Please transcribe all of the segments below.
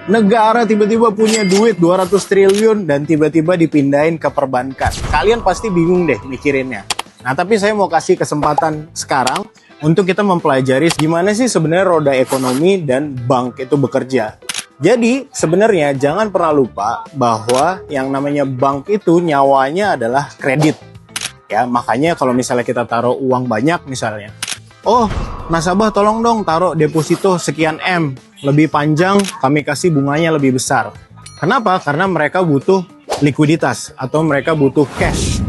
Negara tiba-tiba punya duit 200 triliun dan tiba-tiba dipindahin ke perbankan. Kalian pasti bingung deh mikirinnya. Nah, tapi saya mau kasih kesempatan sekarang untuk kita mempelajari gimana sih sebenarnya roda ekonomi dan bank itu bekerja. Jadi, sebenarnya jangan pernah lupa bahwa yang namanya bank itu nyawanya adalah kredit. Ya, makanya kalau misalnya kita taruh uang banyak misalnya. Oh, nasabah tolong dong taruh deposito sekian M. Lebih panjang, kami kasih bunganya lebih besar. Kenapa? Karena mereka butuh likuiditas atau mereka butuh cash.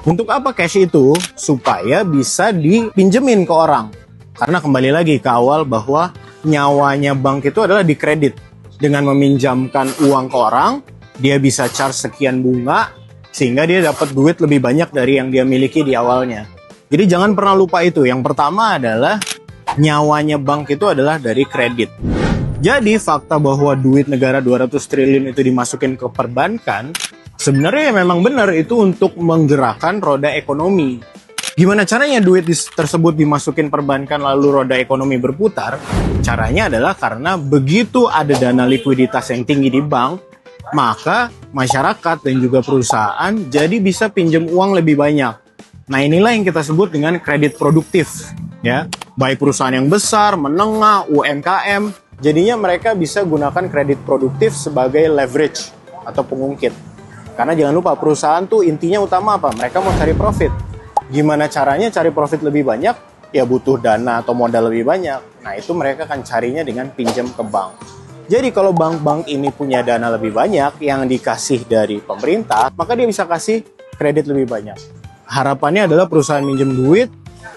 Untuk apa cash itu? Supaya bisa dipinjemin ke orang. Karena kembali lagi ke awal bahwa nyawanya bank itu adalah di kredit. Dengan meminjamkan uang ke orang, dia bisa charge sekian bunga, sehingga dia dapat duit lebih banyak dari yang dia miliki di awalnya. Jadi jangan pernah lupa itu. Yang pertama adalah nyawanya bank itu adalah dari kredit. Jadi fakta bahwa duit negara 200 triliun itu dimasukin ke perbankan, sebenarnya memang benar itu untuk menggerakkan roda ekonomi. Gimana caranya duit tersebut dimasukin perbankan lalu roda ekonomi berputar? Caranya adalah karena begitu ada dana likuiditas yang tinggi di bank, maka masyarakat dan juga perusahaan jadi bisa pinjam uang lebih banyak. Nah, inilah yang kita sebut dengan kredit produktif, ya. Baik perusahaan yang besar, menengah, UMKM, jadinya mereka bisa gunakan kredit produktif sebagai leverage atau pengungkit. Karena jangan lupa perusahaan tuh intinya utama apa? Mereka mau cari profit. Gimana caranya cari profit lebih banyak? Ya butuh dana atau modal lebih banyak. Nah, itu mereka akan carinya dengan pinjam ke bank. Jadi kalau bank-bank ini punya dana lebih banyak yang dikasih dari pemerintah, maka dia bisa kasih kredit lebih banyak. Harapannya adalah perusahaan minjem duit,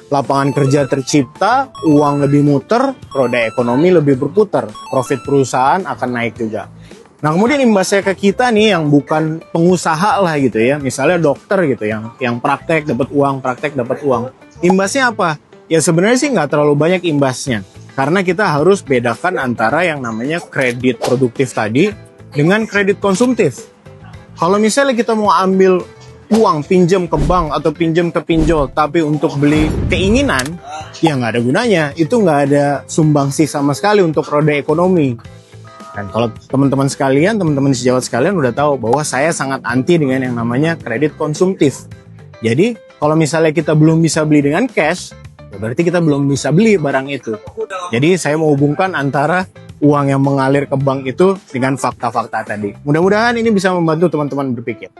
lapangan kerja tercipta, uang lebih muter, roda ekonomi lebih berputar, profit perusahaan akan naik juga. Nah, kemudian imbasnya ke kita nih yang bukan pengusaha lah gitu ya, misalnya dokter gitu yang praktek dapat uang, praktek dapat uang. Imbasnya apa? Ya sebenarnya sih nggak terlalu banyak imbasnya, karena kita harus bedakan antara yang namanya kredit produktif tadi dengan kredit konsumtif. Kalau misalnya kita mau ambil uang pinjam ke bank atau pinjam ke pinjol tapi untuk beli keinginan, ya nggak ada gunanya. Itu nggak ada sumbangsi sama sekali untuk roda ekonomi. Dan kalau teman-teman sekalian, teman-teman sejawat sekalian udah tahu bahwa saya sangat anti dengan yang namanya kredit konsumtif. Jadi kalau misalnya kita belum bisa beli dengan cash, ya berarti kita belum bisa beli barang itu. Jadi saya mau hubungkan antara uang yang mengalir ke bank itu dengan fakta-fakta tadi. Mudah-mudahan ini bisa membantu teman-teman berpikir.